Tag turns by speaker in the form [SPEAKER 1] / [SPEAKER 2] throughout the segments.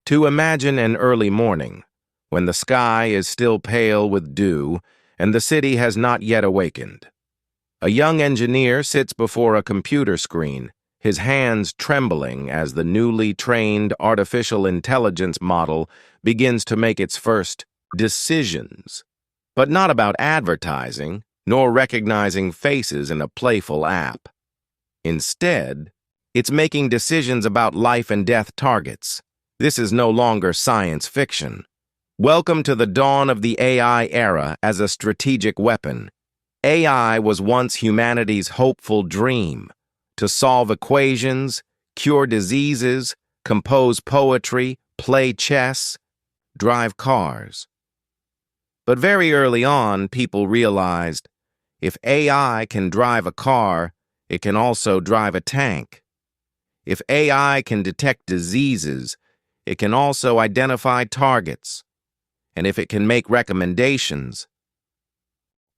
[SPEAKER 1] To imagine an early morning, when the sky is still pale with dew and the city has not yet awakened. A young engineer sits before a computer screen, his hands trembling as the newly trained artificial intelligence model begins to make its first decisions. But not about advertising, nor recognizing faces in a playful app. Instead, it's making decisions about life and death targets. This is no longer science fiction. Welcome to the dawn of the AI era as a strategic weapon. AI was once humanity's hopeful dream to solve equations, cure diseases, compose poetry, play chess, drive cars. But very early on, people realized if AI can drive a car, it can also drive a tank. If AI can detect diseases, it can also identify targets. And if it can make recommendations,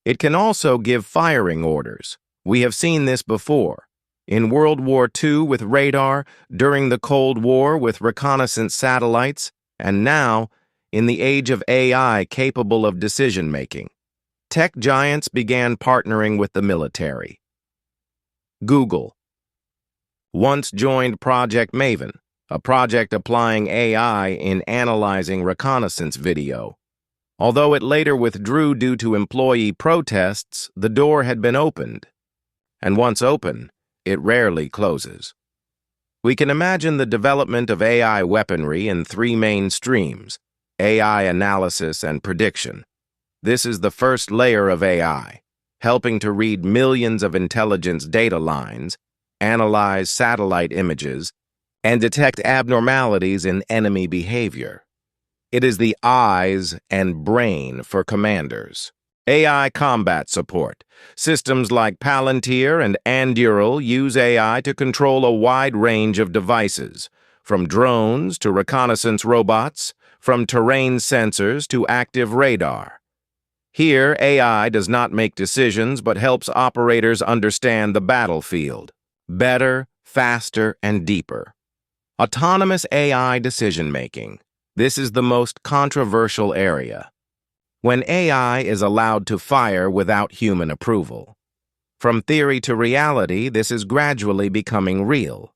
[SPEAKER 1] it can also give firing orders. We have seen this before. In World War II with radar, during the Cold War with reconnaissance satellites, and now in the age of AI capable of decision-making. Tech giants began partnering with the military. Google once joined Project Maven, a project applying AI in analyzing reconnaissance video. Although it later withdrew due to employee protests, the door had been opened. And once open, it rarely closes. We can imagine the development of AI weaponry in three main streams: AI analysis and prediction. This is the first layer of AI, helping to read millions of intelligence data lines, analyze satellite images, and detect abnormalities in enemy behavior. It is the eyes and brain for commanders. AI combat support. Systems like Palantir and Anduril use AI to control a wide range of devices, from drones to reconnaissance robots, from terrain sensors to active radar. Here, AI does not make decisions but helps operators understand the battlefield better, faster, and deeper. Autonomous AI decision-making. This is the most controversial area. When AI is allowed to fire without human approval. From theory to reality, this is gradually becoming real.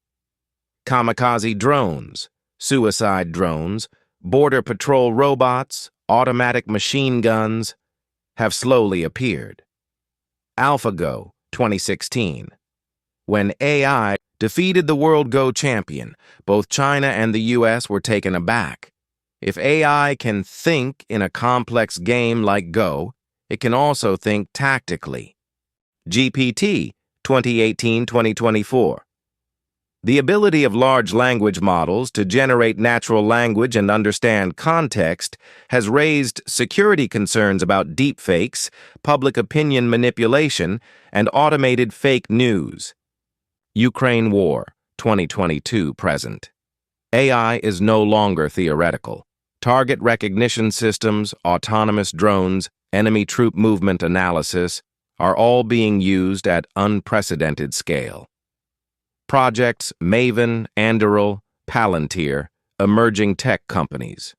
[SPEAKER 1] Kamikaze drones, suicide drones, border patrol robots, automatic machine guns have slowly appeared. AlphaGo 2016. When AI defeated the World Go champion, both China and the US were taken aback. If AI can think in a complex game like Go, it can also think tactically. GPT 2018-2024. The ability of large language models to generate natural language and understand context has raised security concerns about deepfakes, public opinion manipulation, and automated fake news. Ukraine War 2022 present. AI is no longer theoretical. Target recognition systems, autonomous drones, enemy troop movement analysis are all being used at unprecedented scale. Projects Maven, Anduril, Palantir, emerging tech companies.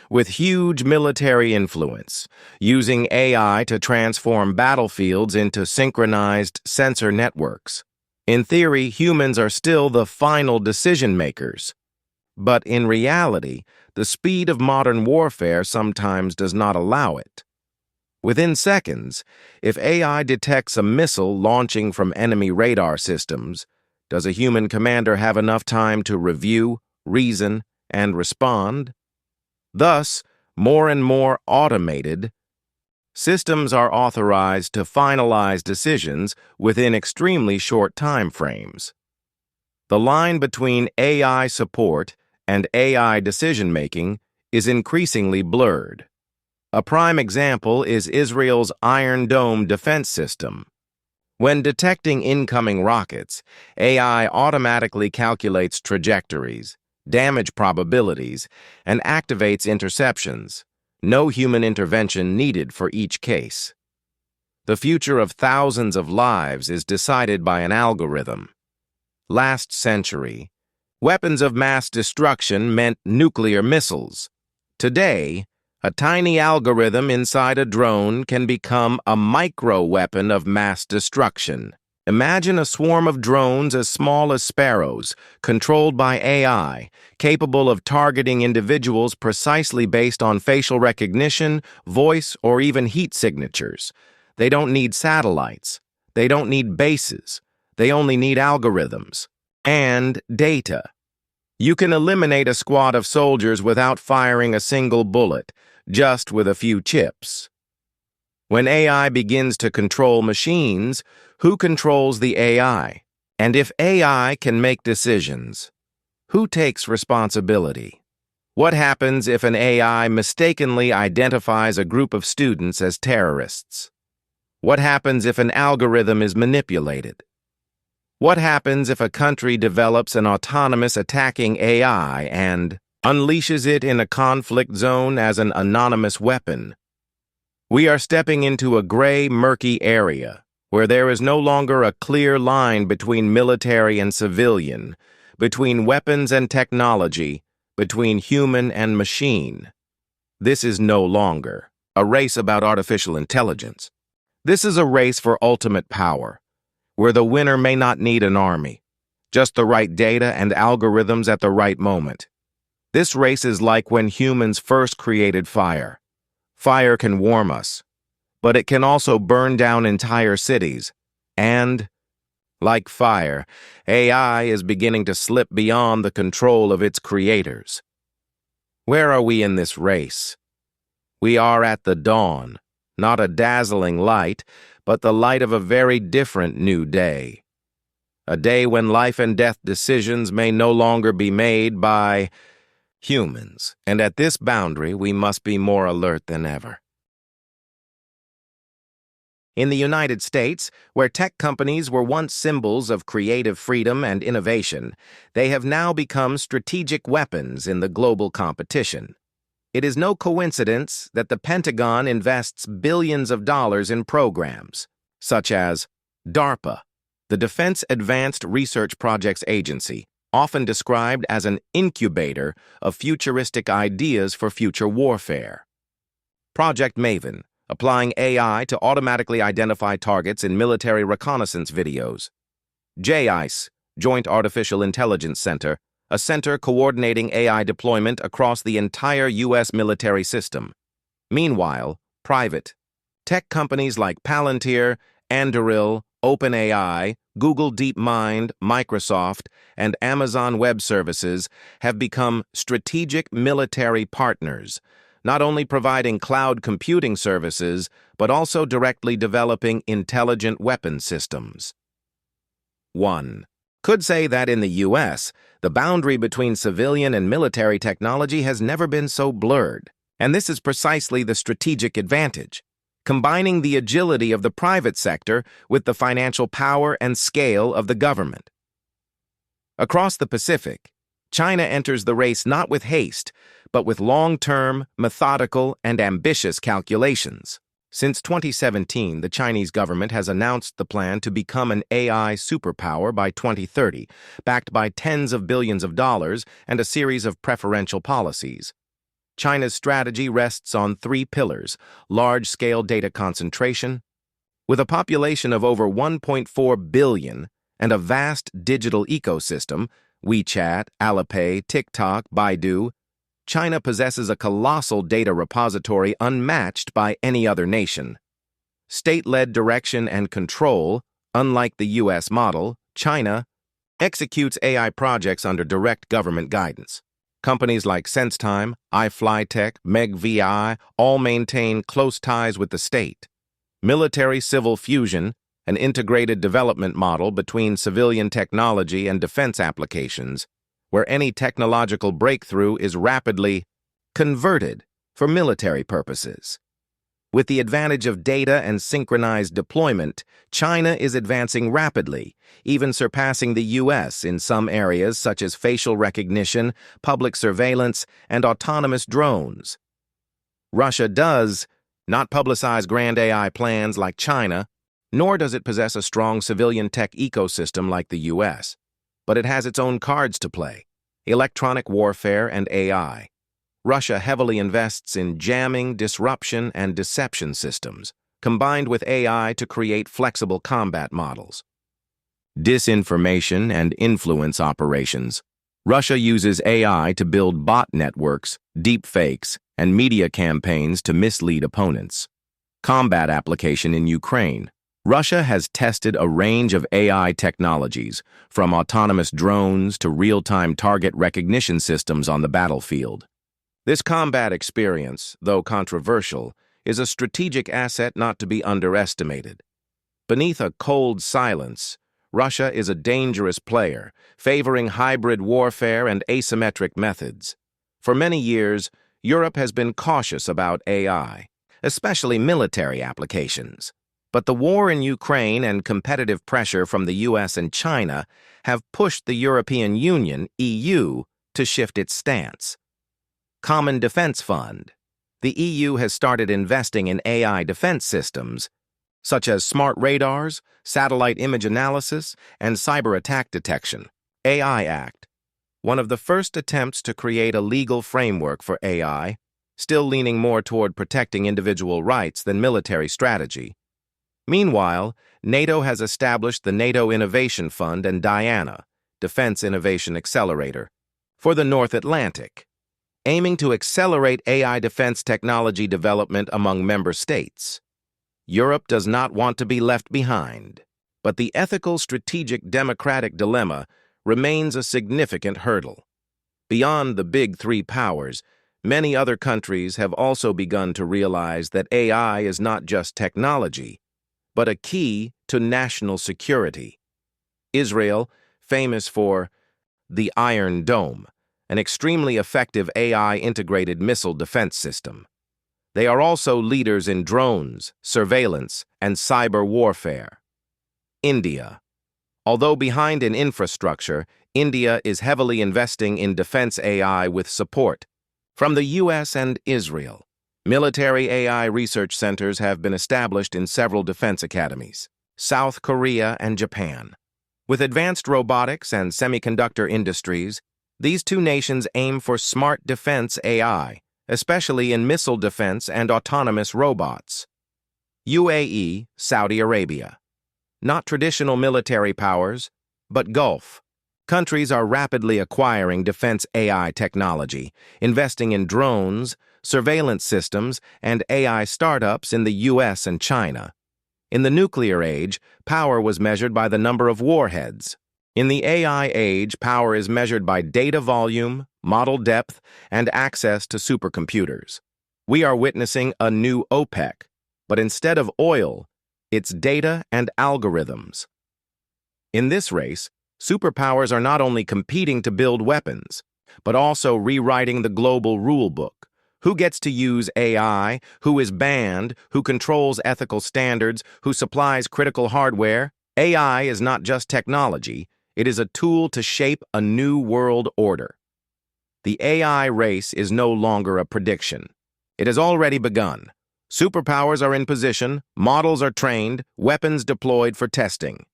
[SPEAKER 1] With huge military influence, using AI to transform battlefields into synchronized sensor networks. In theory, humans are still the final decision makers. But in reality, the speed of modern warfare sometimes does not allow it. Within seconds, if AI detects a missile launching from enemy radar systems, does a human commander have enough time to review, reason, and respond? Thus, more and more automated systems are authorized to finalize decisions within extremely short time frames. The line between AI support and AI decision-making is increasingly blurred. A prime example is Israel's Iron Dome defense system. When detecting incoming rockets, AI automatically calculates trajectories, damage probabilities, and activates interceptions. No human intervention needed for each case. The future of thousands of lives is decided by an algorithm. Last century, Weapons of mass destruction meant nuclear missiles. Today, a tiny algorithm inside a drone can become a micro-weapon of mass destruction. Imagine a swarm of drones as small as sparrows, controlled by AI, capable of targeting individuals precisely based on facial recognition, voice, or even heat signatures. They don't need satellites. They don't need bases. They only need algorithms and data. You can eliminate a squad of soldiers without firing a single bullet, just with a few chips. When AI begins to control machines, who controls the AI? And if AI can make decisions, who takes responsibility? What happens if an AI mistakenly identifies a group of students as terrorists? What happens if an algorithm is manipulated? What happens if a country develops an autonomous attacking AI and unleashes it in a conflict zone as an anonymous weapon? We are stepping into a gray, murky area where there is no longer a clear line between military and civilian, between weapons and technology, between human and machine. This is no longer a race about artificial intelligence. This is a race for ultimate power, where the winner may not need an army, just the right data and algorithms at the right moment. This race is like when humans first created fire. Fire can warm us, but it can also burn down entire cities. And, like fire, AI is beginning to slip beyond the control of its creators. Where are we in this race? We are at the dawn, not a dazzling light, but the light of a very different new day. A day when life and death decisions may no longer be made by humans, and at this boundary we must be more alert than ever. In the United States, where tech companies were once symbols of creative freedom and innovation, they have now become strategic weapons in the global competition. It is no coincidence that the Pentagon invests billions of dollars in programs, such as DARPA, the Defense Advanced Research Projects Agency, often described as an incubator of futuristic ideas for future warfare. Project Maven, applying AI to automatically identify targets in military reconnaissance videos. JICE, Joint Artificial Intelligence Center, a center coordinating AI deployment across the entire U.S. military system. Meanwhile, private tech companies like Palantir, Anduril, OpenAI, Google DeepMind, Microsoft, and Amazon Web Services have become strategic military partners, not only providing cloud computing services, but also directly developing intelligent weapon systems. 1. Could say that in the U.S., the boundary between civilian and military technology has never been so blurred, and this is precisely the strategic advantage, combining the agility of the private sector with the financial power and scale of the government. Across the Pacific, China enters the race not with haste, but with long-term, methodical, and ambitious calculations. Since 2017, the Chinese government has announced the plan to become an AI superpower by 2030, backed by tens of billions of dollars and a series of preferential policies. China's strategy rests on three pillars: large-scale data concentration. With a population of over 1.4 billion and a vast digital ecosystem, WeChat, Alipay, TikTok, Baidu, China possesses a colossal data repository unmatched by any other nation. State-led direction and control, unlike the U.S. model, China executes AI projects under direct government guidance. Companies like SenseTime, iFlyTech, MegVI all maintain close ties with the state. Military-civil fusion, an integrated development model between civilian technology and defense applications, where any technological breakthrough is rapidly converted for military purposes. With the advantage of data and synchronized deployment, China is advancing rapidly, even surpassing the U.S. in some areas such as facial recognition, public surveillance, and autonomous drones. Russia does not publicize grand AI plans like China, nor does it possess a strong civilian tech ecosystem like the U.S., but it has its own cards to play. electronic warfare, and AI. Russia heavily invests in jamming, disruption, and deception systems, combined with AI to create flexible combat models. Disinformation and influence operations. Russia uses AI to build bot networks, deepfakes, and media campaigns to mislead opponents. Combat application in Ukraine. Russia has tested a range of AI technologies, from autonomous drones to real-time target recognition systems on the battlefield. This combat experience, though controversial, is a strategic asset not to be underestimated. Beneath a cold silence, Russia is a dangerous player, favoring hybrid warfare and asymmetric methods. For many years, Europe has been cautious about AI, especially military applications. But the war in Ukraine and competitive pressure from the US and China have pushed the European Union, EU, to shift its stance. Common Defense Fund. The EU has started investing in AI defense systems, such as smart radars, satellite image analysis, and cyber attack detection. AI Act. One of the first attempts to create a legal framework for AI, still leaning more toward protecting individual rights than military strategy. Meanwhile, NATO has established the NATO Innovation Fund and DIANA, Defense Innovation Accelerator, for the North Atlantic, aiming to accelerate AI defense technology development among member states. Europe does not want to be left behind, but the ethical, strategic, democratic dilemma remains a significant hurdle. Beyond the big three powers, many other countries have also begun to realize that AI is not just technology, but a key to national security. Israel, famous for the Iron Dome, an extremely effective AI-integrated missile defense system. They are also leaders in drones, surveillance, and cyber warfare. India. Although behind in infrastructure, India is heavily investing in defense AI with support from the US and Israel. Military AI research centers have been established in several defense academies, South Korea and Japan. With advanced robotics and semiconductor industries, these two nations aim for smart defense AI, especially in missile defense and autonomous robots. UAE, Saudi Arabia. Not traditional military powers, but Gulf. Countries are rapidly acquiring defense AI technology, investing in drones, surveillance systems, and AI startups in the US and China. In the nuclear age, power was measured by the number of warheads. In the AI age, power is measured by data volume, model depth, and access to supercomputers. We are witnessing a new OPEC, but instead of oil, it's data and algorithms. In this race, superpowers are not only competing to build weapons, but also rewriting the global rulebook. Who gets to use AI? Who is banned? Who controls ethical standards? Who supplies critical hardware? AI is not just technology. It is a tool to shape a new world order. The AI race is no longer a prediction. It has already begun. Superpowers are in position, models are trained, weapons deployed for testing.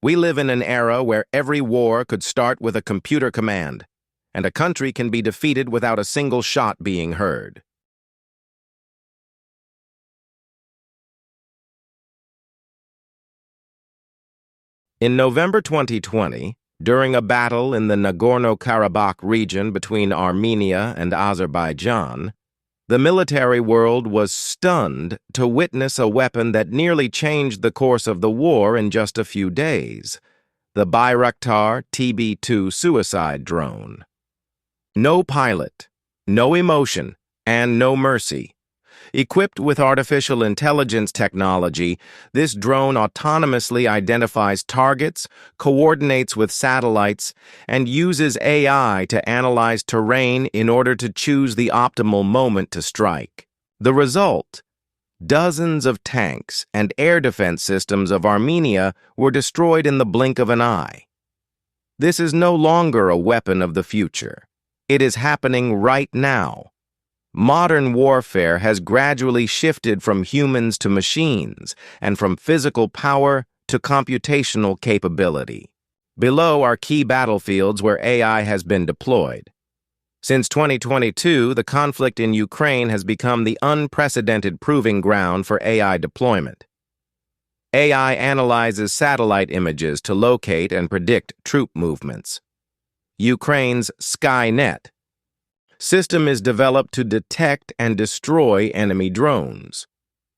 [SPEAKER 1] We live in an era where every war could start with a computer command, and a country can be defeated without a single shot being heard. In November 2020, during a battle in the Nagorno-Karabakh region between Armenia and Azerbaijan, the military world was stunned to witness a weapon that nearly changed the course of the war in just a few days: the Bayraktar TB2 suicide drone. No pilot, no emotion, and no mercy. Equipped with artificial intelligence technology, this drone autonomously identifies targets, coordinates with satellites, and uses AI to analyze terrain in order to choose the optimal moment to strike. The result? Dozens of tanks and air defense systems of Armenia were destroyed in the blink of an eye. This is no longer a weapon of the future. It is happening right now. Modern warfare has gradually shifted from humans to machines and from physical power to computational capability. Below are key battlefields where AI has been deployed. Since 2022, the conflict in Ukraine has become the unprecedented proving ground for AI deployment. AI analyzes satellite images to locate and predict troop movements. Ukraine's Skynet system is developed to detect and destroy enemy drones.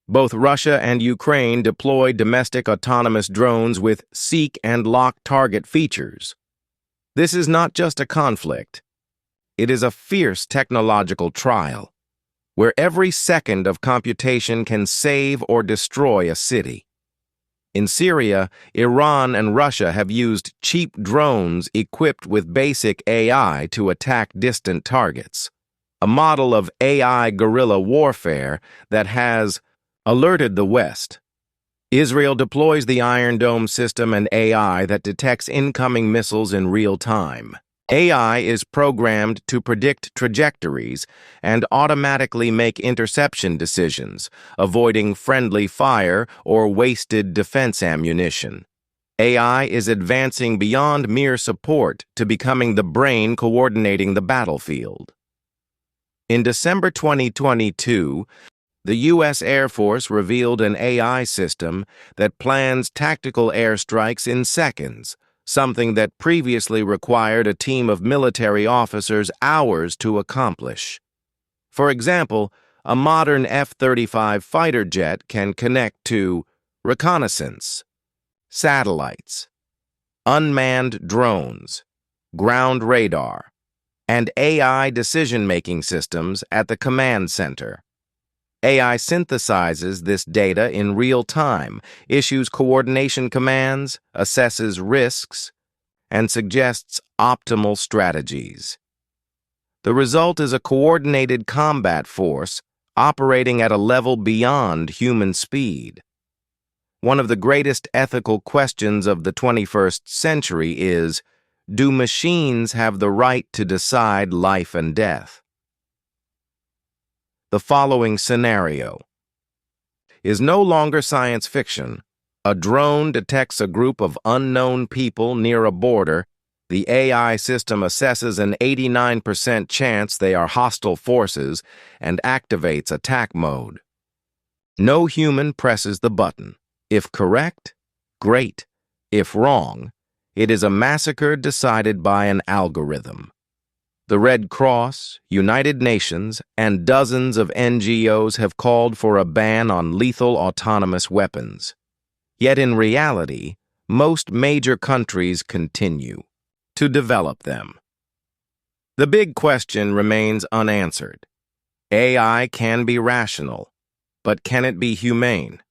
[SPEAKER 1] Both Russia and Ukraine deploy domestic autonomous drones with seek and lock target features. This is not just a conflict. It is a fierce technological trial, where every second of computation can save or destroy a city. In Syria, Iran and Russia have used cheap drones equipped with basic AI to attack distant targets, a model of AI guerrilla warfare that has alerted the West. Israel deploys the Iron Dome system and AI that detects incoming missiles in real time. AI is programmed to predict trajectories and automatically make interception decisions, avoiding friendly fire or wasted defense ammunition. AI is advancing beyond mere support to becoming the brain coordinating the battlefield. In December 2022, the U.S. Air Force revealed an AI system that plans tactical airstrikes in seconds, something that previously required a team of military officers hours to accomplish. For example, a modern F-35 fighter jet can connect to reconnaissance, satellites, unmanned drones, ground radar, and AI decision-making systems at the command center. AI synthesizes this data in real time, issues coordination commands, assesses risks, and suggests optimal strategies. The result is a coordinated combat force operating at a level beyond human speed. One of the greatest ethical questions of the 21st century is, do machines have the right to decide life and death? The following scenario is no longer science fiction. A drone detects a group of unknown people near a border. The AI system assesses an 89% chance they are hostile forces and activates attack mode. No human presses the button. If correct, great. If wrong, it is a massacre decided by an algorithm. The Red Cross, United Nations, and dozens of NGOs have called for a ban on lethal autonomous weapons. Yet in reality, most major countries continue to develop them. The big question remains unanswered. AI can be rational, but can it be humane?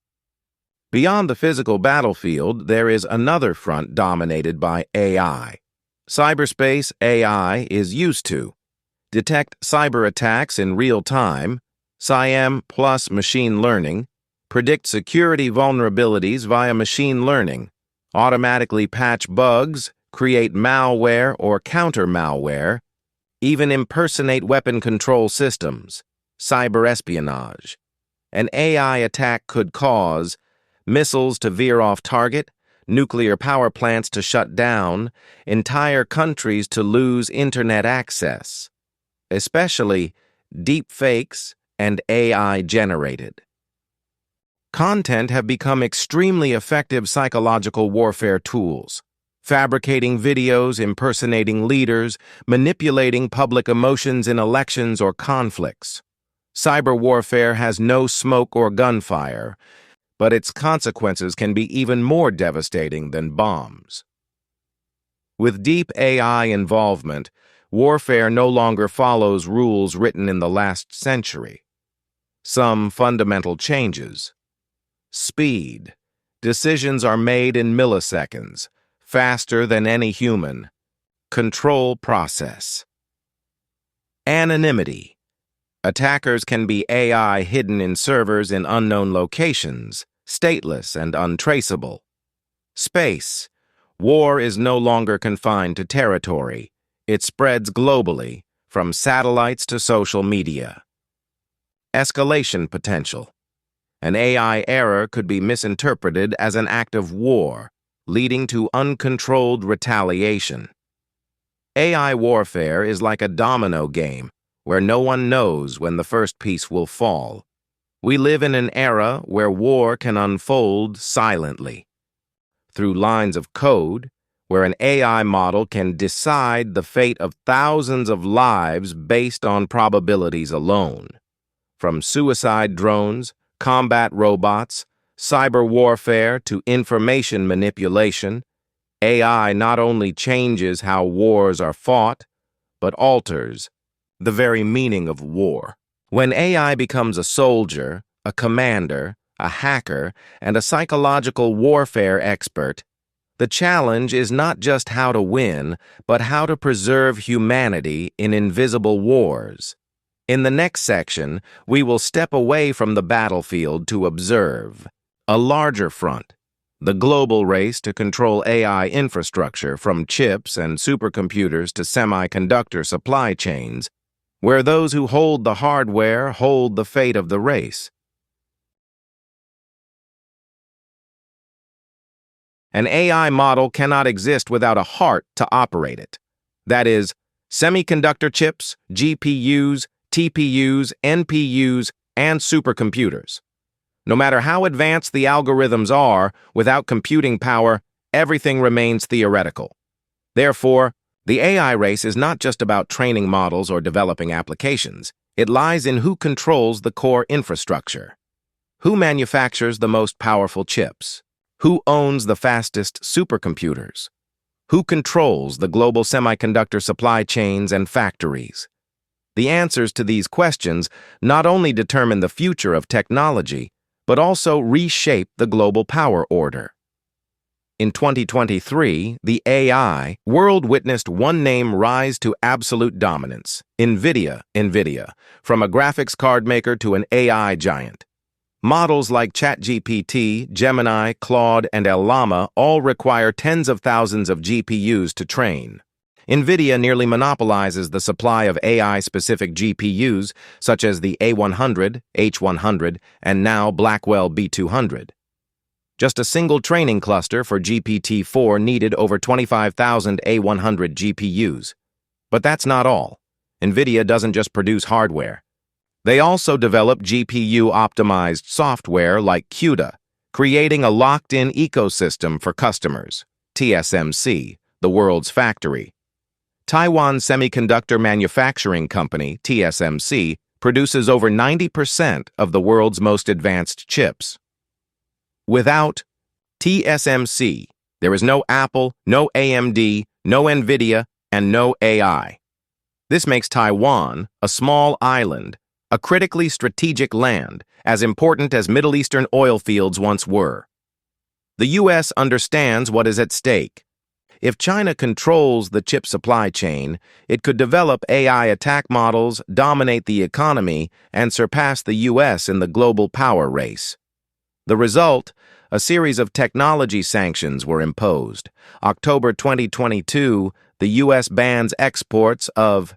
[SPEAKER 1] Beyond the physical battlefield, there is another front dominated by AI. Cyberspace AI is used to detect cyber attacks in real time, SIEM plus machine learning, predict security vulnerabilities via machine learning, automatically patch bugs, create malware or counter-malware, even impersonate weapon control systems, cyber espionage. An AI attack could cause missiles to veer off target, nuclear power plants to shut down, entire countries to lose internet access, especially deepfakes and AI-generated. Content have become extremely effective psychological warfare tools, fabricating videos, impersonating leaders, manipulating public emotions in elections or conflicts. Cyber warfare has no smoke or gunfire, but its consequences can be even more devastating than bombs. With deep AI involvement, warfare no longer follows rules written in the last century. Some fundamental changes. Speed. Decisions are made in milliseconds, faster than any human. Control process. Anonymity. Attackers can be AI hidden in servers in unknown locations, stateless and untraceable. Space. War is no longer confined to territory. It spreads globally, from satellites to social media. Escalation potential. An AI error could be misinterpreted as an act of war, leading to uncontrolled retaliation. AI warfare is like a domino game, where no one knows when the first piece will fall. We live in an era where war can unfold silently. Through lines of code, where an AI model can decide the fate of thousands of lives based on probabilities alone. From suicide drones, combat robots, cyber warfare to information manipulation, AI not only changes how wars are fought, but alters the very meaning of war. When AI becomes a soldier, a commander, a hacker, and a psychological warfare expert, the challenge is not just how to win, but how to preserve humanity in invisible wars. In the next section, we will step away from the battlefield to observe a larger front, the global race to control AI infrastructure from chips and supercomputers to semiconductor supply chains, where those who hold the hardware hold the fate of the race. An AI model cannot exist without a heart to operate it. That is, semiconductor chips, GPUs, TPUs, NPUs, and supercomputers. No matter how advanced the algorithms are, without computing power, everything remains theoretical. Therefore, the AI race is not just about training models or developing applications. It lies in who controls the core infrastructure. Who manufactures the most powerful chips? Who owns the fastest supercomputers? Who controls the global semiconductor supply chains and factories? The answers to these questions not only determine the future of technology, but also reshape the global power order. In 2023, the AI world witnessed one name rise to absolute dominance: NVIDIA, from a graphics card maker to an AI giant. Models like ChatGPT, Gemini, Claude, and Llama all require tens of thousands of GPUs to train. NVIDIA nearly monopolizes the supply of AI-specific GPUs, such as the A100, H100, and now Blackwell B200. Just a single training cluster for GPT-4 needed over 25,000 A100 GPUs. But that's not all. NVIDIA doesn't just produce hardware. They also develop GPU-optimized software like CUDA, creating a locked-in ecosystem for customers. TSMC, the world's factory. Taiwan Semiconductor Manufacturing Company, TSMC, produces over 90% of the world's most advanced chips. Without TSMC, there is no Apple, no AMD, no NVIDIA, and no AI. This makes Taiwan a small island, a critically strategic land, as important as Middle Eastern oil fields once were. The U.S. understands what is at stake. If China controls the chip supply chain, it could develop AI attack models, dominate the economy, and surpass the U.S. in the global power race. The result? A series of technology sanctions were imposed. October 2022, the U.S. bans exports of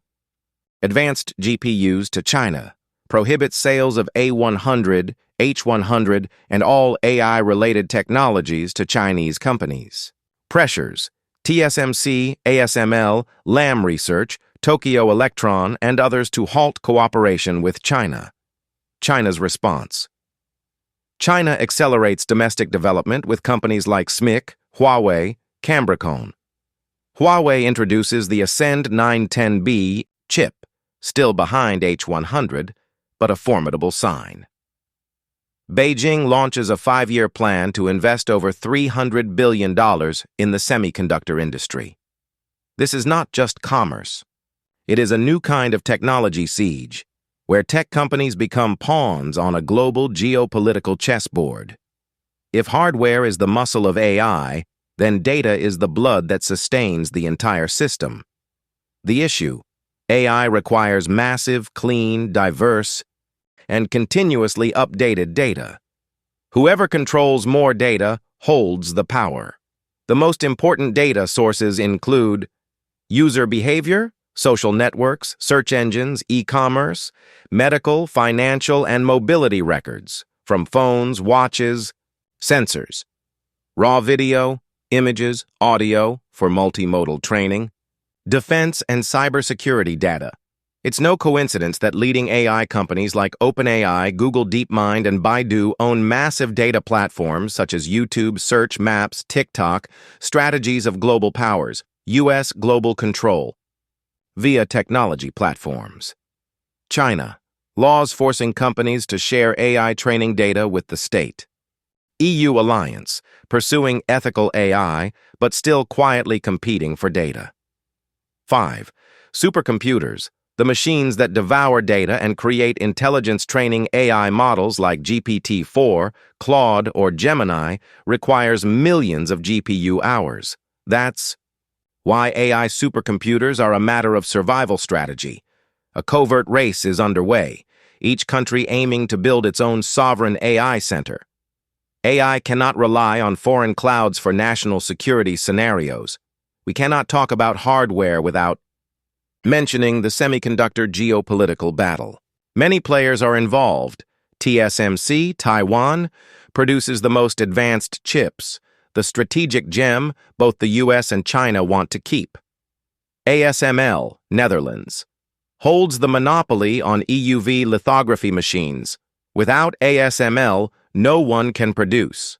[SPEAKER 1] advanced GPUs to China, prohibits sales of A100, H100, and all AI-related technologies to Chinese companies. Pressures: TSMC, ASML, Lam Research, Tokyo Electron, and others to halt cooperation with China. China's response: China accelerates domestic development with companies like SMIC, Huawei, Cambricon. Huawei introduces the Ascend 910B chip, still behind H100, but a formidable sign. Beijing launches a 5-year plan to invest over $300 billion in the semiconductor industry. This is not just commerce. It is a new kind of technology siege, where tech companies become pawns on a global geopolitical chessboard. If hardware is the muscle of AI, then data is the blood that sustains the entire system. The issue: AI requires massive, clean, diverse, and continuously updated data. Whoever controls more data holds the power. The most important data sources include user behavior, social networks, search engines, e-commerce, medical, financial, and mobility records, from phones, watches, sensors, raw video, images, audio for multimodal training, defense and cybersecurity data. It's no coincidence that leading AI companies like OpenAI, Google DeepMind, and Baidu own massive data platforms such as YouTube, Search, Maps, TikTok, strategies of global powers, U.S. global control, via technology platforms. China, laws forcing companies to share AI training data with the state. EU alliance, pursuing ethical AI, but still quietly competing for data. 5. Supercomputers, the machines that devour data and create intelligence-training AI models like GPT-4, Claude, or Gemini, requires millions of GPU hours. That's why AI supercomputers are a matter of survival strategy. A covert race is underway, each country aiming to build its own sovereign AI center. AI cannot rely on foreign clouds for national security scenarios. We cannot talk about hardware without mentioning the semiconductor geopolitical battle. Many players are involved. TSMC, Taiwan, produces the most advanced chips, the strategic gem both the US and China want to keep. ASML, Netherlands, holds the monopoly on EUV lithography machines. Without ASML, no one can produce.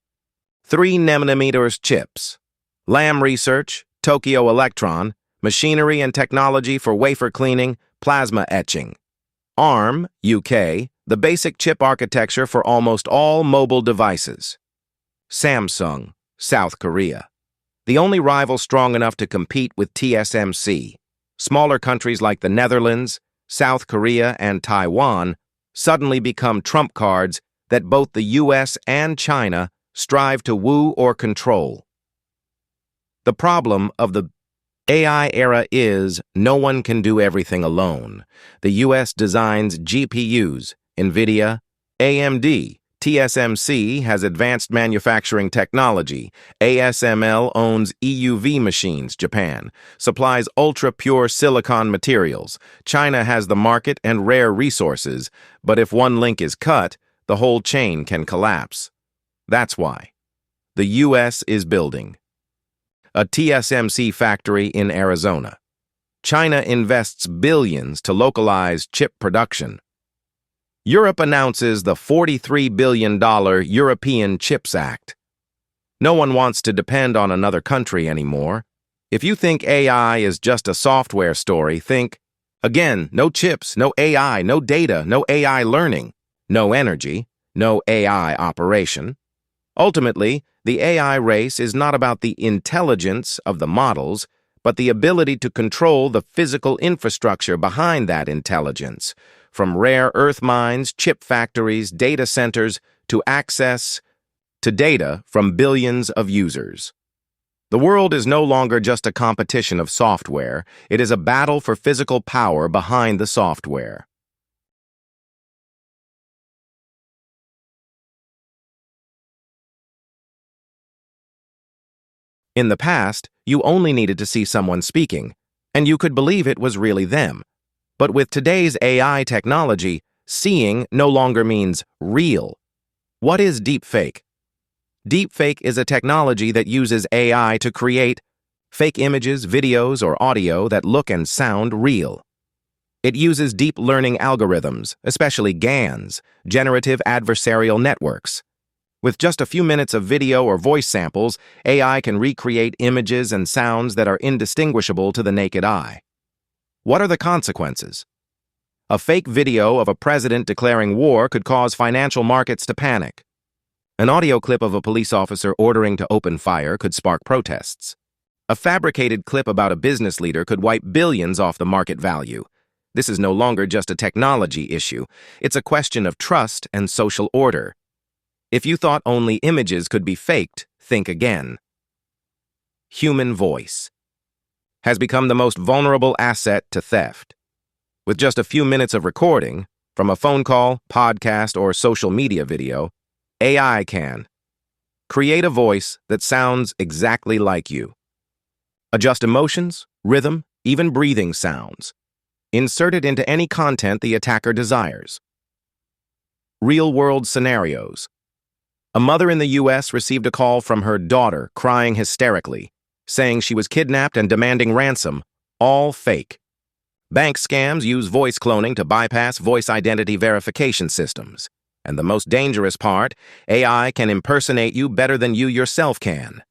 [SPEAKER 1] 3 nanometers chips. Lam Research, Tokyo Electron, machinery and technology for wafer cleaning, plasma etching. ARM, UK, the basic chip architecture for almost all mobile devices. Samsung, South Korea, the only rival strong enough to compete with TSMC. Smaller countries like the Netherlands, South Korea, and Taiwan suddenly become trump cards that both the US and China strive to woo or control. The problem of the AI era is no one can do everything alone. The US designs GPUs, NVIDIA, AMD, TSMC has advanced manufacturing technology, ASML owns EUV machines, Japan supplies ultra-pure silicon materials, China has the market and rare resources, but if one link is cut, the whole chain can collapse. That's why the US is building a TSMC factory in Arizona. China invests billions to localize chip production. Europe announces the $43 billion European Chips Act. No one wants to depend on another country anymore. If you think AI is just a software story, think, again, no chips, no AI, no data, no AI learning, no energy, no AI operation. Ultimately, the AI race is not about the intelligence of the models, but the ability to control the physical infrastructure behind that intelligence, from rare earth mines, chip factories, data centers, to access to data from billions of users. The world is no longer just a competition of software, it is a battle for physical power behind the software. In the past, you only needed to see someone speaking, and you could believe it was really them. But with today's AI technology, seeing no longer means real. What is deepfake? Deepfake is a technology that uses AI to create fake images, videos, or audio that look and sound real. It uses deep learning algorithms, especially GANs, generative adversarial networks. With just a few minutes of video or voice samples, AI can recreate images and sounds that are indistinguishable to the naked eye. What are the consequences? A fake video of a president declaring war could cause financial markets to panic. An audio clip of a police officer ordering to open fire could spark protests. A fabricated clip about a business leader could wipe billions off the market value. This is no longer just a technology issue. It's a question of trust and social order. If you thought only images could be faked, think again. Human voice has become the most vulnerable asset to theft. With just a few minutes of recording, from a phone call, podcast, or social media video, AI can create a voice that sounds exactly like you. Adjust emotions, rhythm, even breathing sounds. Insert it into any content the attacker desires. Real-world scenarios. A mother in the U.S. received a call from her daughter crying hysterically, saying she was kidnapped and demanding ransom, all fake. Bank scams use voice cloning to bypass voice identity verification systems. And the most dangerous part, AI can impersonate you better than you yourself can.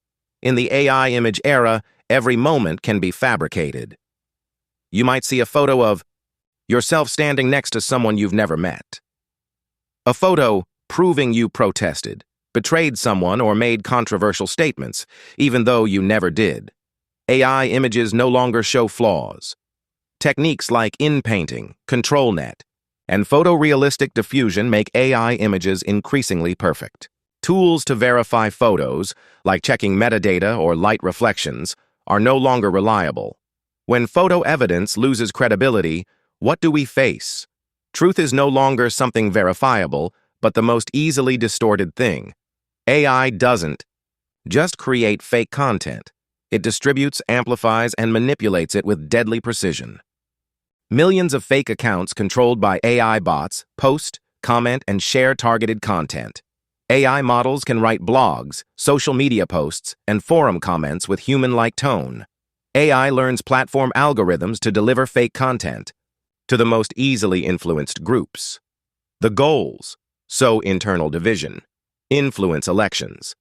[SPEAKER 1] In the AI image era, every moment can be fabricated. You might see a photo of yourself standing next to someone you've never met. A photo proving you protested, betrayed someone, or made controversial statements, even though you never did. AI images no longer show flaws. Techniques like in-painting, ControlNet, and photorealistic diffusion make AI images increasingly perfect. Tools to verify photos, like checking metadata or light reflections, are no longer reliable. When photo evidence loses credibility, what do we face? Truth is no longer something verifiable, but the most easily distorted thing. AI doesn't just create fake content. It distributes, amplifies, and manipulates it with deadly precision. Millions of fake accounts controlled by AI bots post, comment, and share targeted content. AI models can write blogs, social media posts, and forum comments with human-like tone. AI learns platform algorithms to deliver fake content to the most easily influenced groups. The goals: sow internal division, influence elections,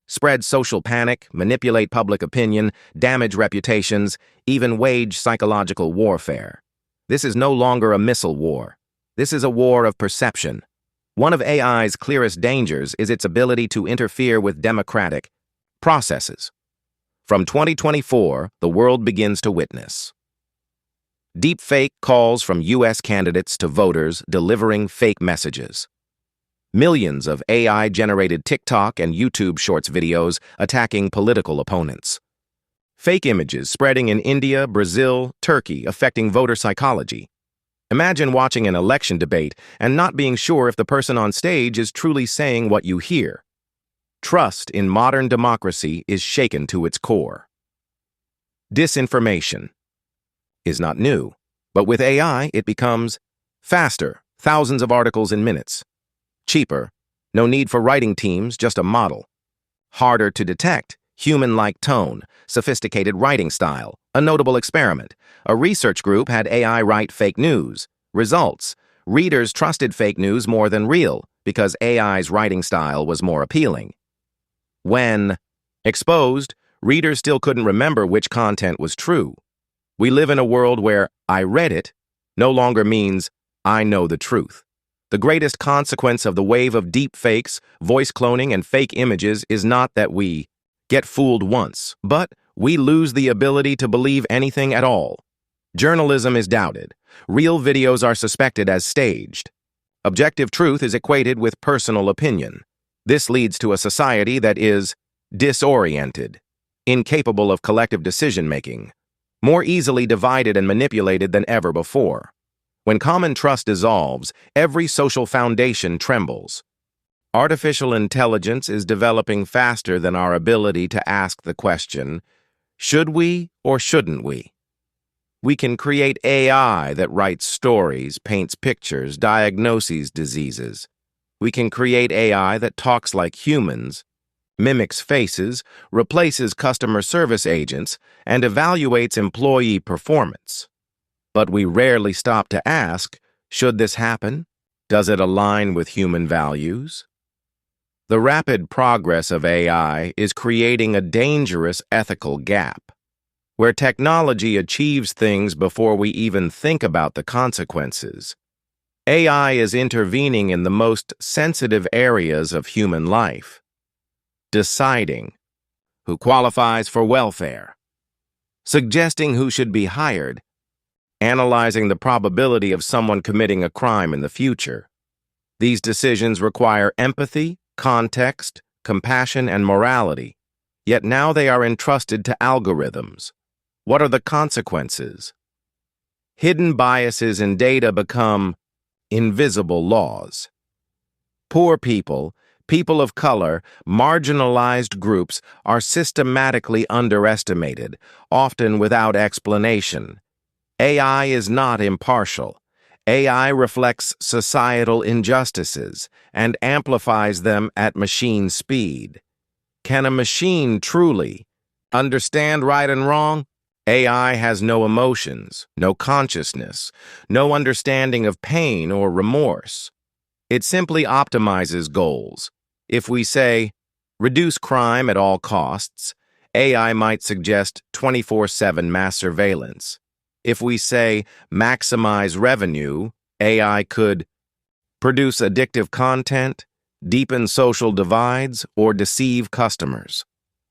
[SPEAKER 1] spread social panic, manipulate public opinion, damage reputations, even wage psychological warfare. This is no longer a missile war. This is a war of perception. One of AI's clearest dangers is its ability to interfere with democratic processes. From 2024, the world begins to witness deepfake calls from U.S. candidates to voters delivering fake messages. Millions of AI-generated TikTok and YouTube Shorts videos attacking political opponents. Fake images spreading in India, Brazil, Turkey, affecting voter psychology. Imagine watching an election debate and not being sure if the person on stage is truly saying what you hear. Trust in modern democracy is shaken to its core. Disinformation is not new, but with AI it becomes faster, thousands of articles in minutes. Cheaper, no need for writing teams, just a model. Harder to detect, human-like tone, sophisticated writing style, a notable experiment. A research group had AI write fake news. Results: readers trusted fake news more than real because AI's writing style was more appealing. When exposed, readers still couldn't remember which content was true. We live in a world where "I read it" no longer means "I know the truth." The greatest consequence of the wave of deep fakes, voice cloning, and fake images is not that we get fooled once, but we lose the ability to believe anything at all. Journalism is doubted. Real videos are suspected as staged. Objective truth is equated with personal opinion. This leads to a society that is disoriented, incapable of collective decision-making, more easily divided and manipulated than ever before. When common trust dissolves, every social foundation trembles. Artificial intelligence is developing faster than our ability to ask the question, should we or shouldn't we? We can create AI that writes stories, paints pictures, diagnoses diseases. We can create AI that talks like humans, mimics faces, replaces customer service agents, and evaluates employee performance. But we rarely stop to ask, should this happen? Does it align with human values? The rapid progress of AI is creating a dangerous ethical gap, where technology achieves things before we even think about the consequences. AI is intervening in the most sensitive areas of human life, deciding who qualifies for welfare, suggesting who should be hired, analyzing the probability of someone committing a crime in the future. These decisions require empathy, context, compassion, and morality, yet now they are entrusted to algorithms. What are the consequences? Hidden biases in data become invisible laws. Poor people, people of color, marginalized groups are systematically underestimated, often without explanation. AI is not impartial. AI reflects societal injustices and amplifies them at machine speed. Can a machine truly understand right and wrong? AI has no emotions, no consciousness, no understanding of pain or remorse. It simply optimizes goals. If we say, reduce crime at all costs, AI might suggest 24/7 mass surveillance. If we say, maximize revenue, AI could produce addictive content, deepen social divides, or deceive customers.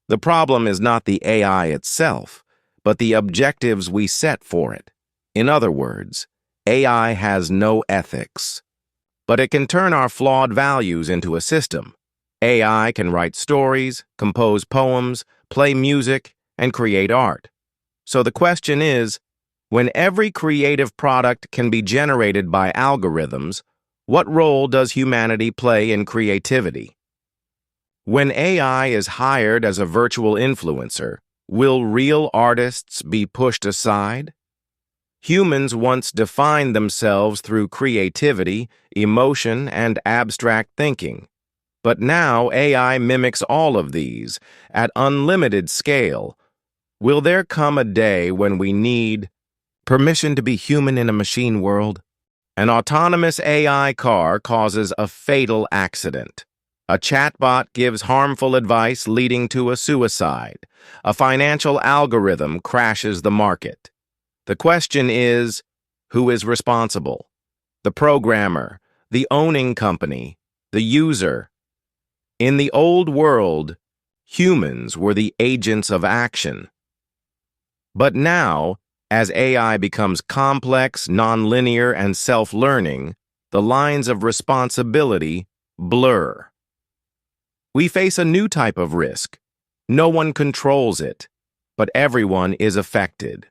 [SPEAKER 1] The problem is not the AI itself, but the objectives we set for it. In other words, AI has no ethics. But it can turn our flawed values into a system. AI can write stories, compose poems, play music, and create art. So the question is, when every creative product can be generated by algorithms, what role does humanity play in creativity? When AI is hired as a virtual influencer, will real artists be pushed aside? Humans once defined themselves through creativity, emotion, and abstract thinking. But now AI mimics all of these at unlimited scale. Will there come a day when we need permission to be human in a machine world? An autonomous AI car causes a fatal accident. A chatbot gives harmful advice leading to a suicide. A financial algorithm crashes the market. The question is, who is responsible? The programmer, the owning company, the user. In the old world, humans were the agents of action. But now, as AI becomes complex, nonlinear, and self-learning, the lines of responsibility blur. We face a new type of risk. No one controls it, but everyone is affected.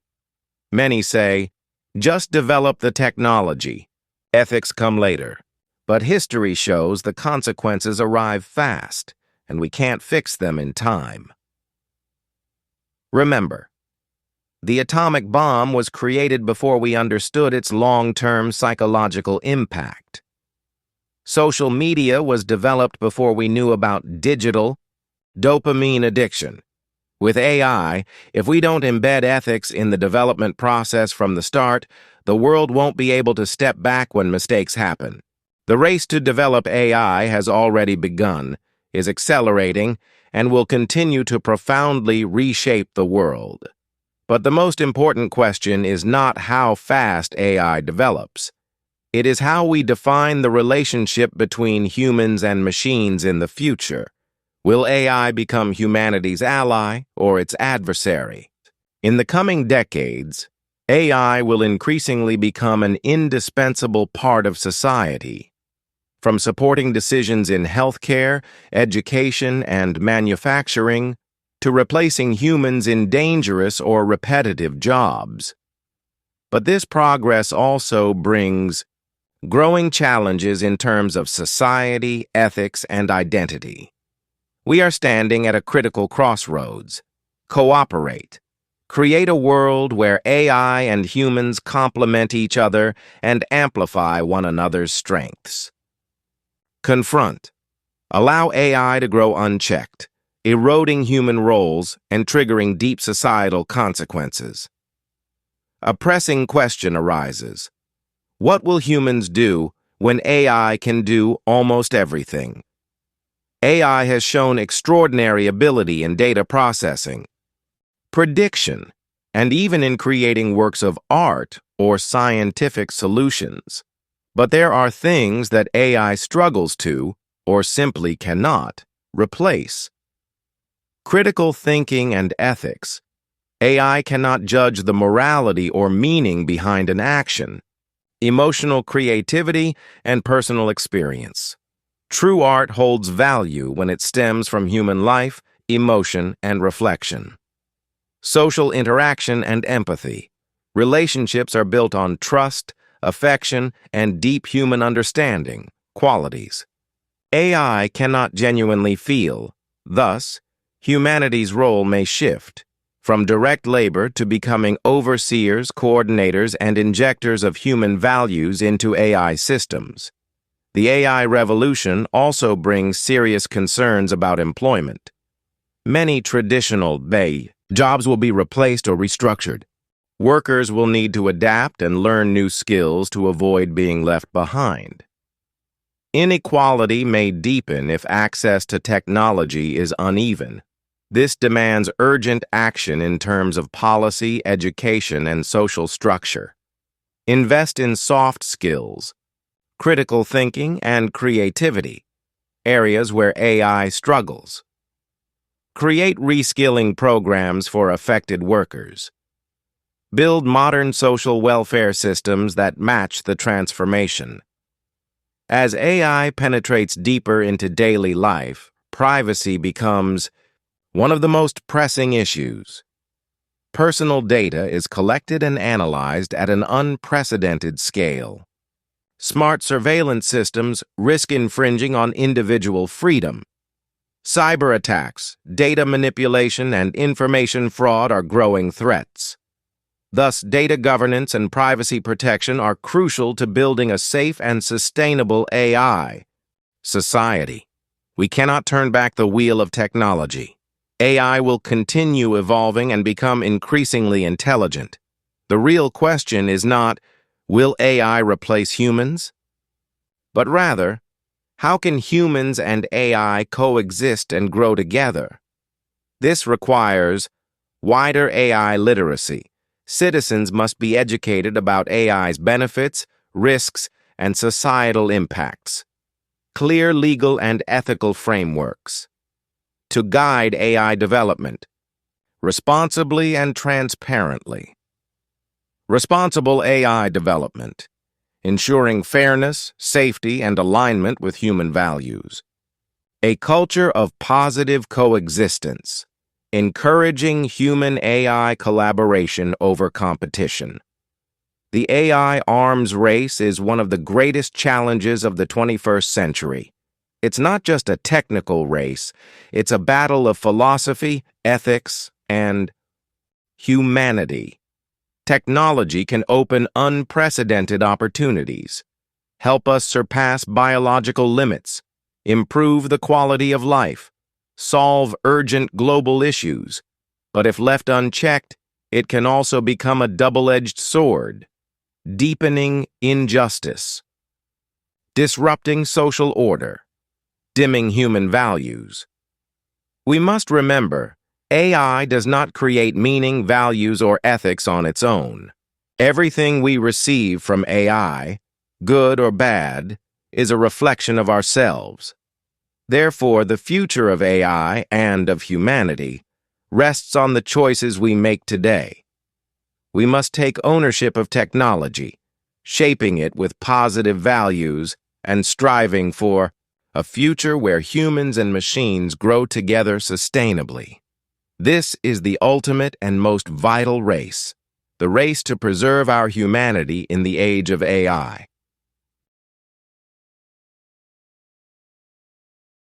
[SPEAKER 1] Many say, just develop the technology. Ethics come later. But history shows the consequences arrive fast, and we can't fix them in time. Remember, the atomic bomb was created before we understood its long-term psychological impact. Social media was developed before we knew about digital dopamine addiction. With AI, if we don't embed ethics in the development process from the start, the world won't be able to step back when mistakes happen. The race to develop AI has already begun, is accelerating, and will continue to profoundly reshape the world. But the most important question is not how fast AI develops. It is how we define the relationship between humans and machines in the future. Will AI become humanity's ally or its adversary? In the coming decades, AI will increasingly become an indispensable part of society. From supporting decisions in healthcare, education, and manufacturing, to replacing humans in dangerous or repetitive jobs. But this progress also brings growing challenges in terms of society, ethics, and identity. We are standing at a critical crossroads. Cooperate. Create a world where AI and humans complement each other and amplify one another's strengths. Confront. Allow AI to grow unchecked, eroding human roles and triggering deep societal consequences. A pressing question arises. What will humans do when AI can do almost everything? AI has shown extraordinary ability in data processing, prediction, and even in creating works of art or scientific solutions. But there are things that AI struggles to, or simply cannot, replace. Critical thinking and ethics. AI cannot judge the morality or meaning behind an action, emotional creativity, and personal experience. True art holds value when it stems from human life, emotion, and reflection. Social interaction and empathy. Relationships are built on trust, affection, and deep human understanding, qualities. AI cannot genuinely feel. Thus, humanity's role may shift. from direct labor to becoming overseers, coordinators, and injectors of human values into AI systems. The AI revolution also brings serious concerns about employment. Many traditional jobs will be replaced or restructured. Workers will need to adapt and learn new skills to avoid being left behind. Inequality may deepen if access to technology is uneven. This demands urgent action in terms of policy, education, and social structure. Invest in soft skills, critical thinking, and creativity, areas where AI struggles. Create reskilling programs for affected workers. Build modern social welfare systems that match the transformation. As AI penetrates deeper into daily life, privacy becomes one of the most pressing issues. Personal data is collected and analyzed at an unprecedented scale. Smart surveillance systems risk infringing on individual freedom. Cyber attacks, data manipulation, and information fraud are growing threats. Thus, data governance and privacy protection are crucial to building a safe and sustainable AI society. We cannot turn back the wheel of technology. AI will continue evolving and become increasingly intelligent. The real question is not, will AI replace humans? But rather, how can humans and AI coexist and grow together? This requires wider AI literacy. Citizens must be educated about AI's benefits, risks, and societal impacts. Clear legal and ethical frameworks to guide AI development, responsibly and transparently. Responsible AI development, ensuring fairness, safety, and alignment with human values. A culture of positive coexistence, encouraging human-AI collaboration over competition. The AI arms race is one of the greatest challenges of the 21st century. It's not just a technical race, it's a battle of philosophy, ethics, and humanity. Technology can open unprecedented opportunities, help us surpass biological limits, improve the quality of life, solve urgent global issues. But if left unchecked, it can also become a double-edged sword, deepening injustice, disrupting social order, dimming human values. We must remember, AI does not create meaning, values, or ethics on its own. Everything we receive from AI, good or bad, is a reflection of ourselves. Therefore, the future of AI and of humanity rests on the choices we make today. We must take ownership of technology, shaping it with positive values and striving for a future where humans and machines grow together sustainably. This is the ultimate and most vital race, the race to preserve our humanity in the age of AI.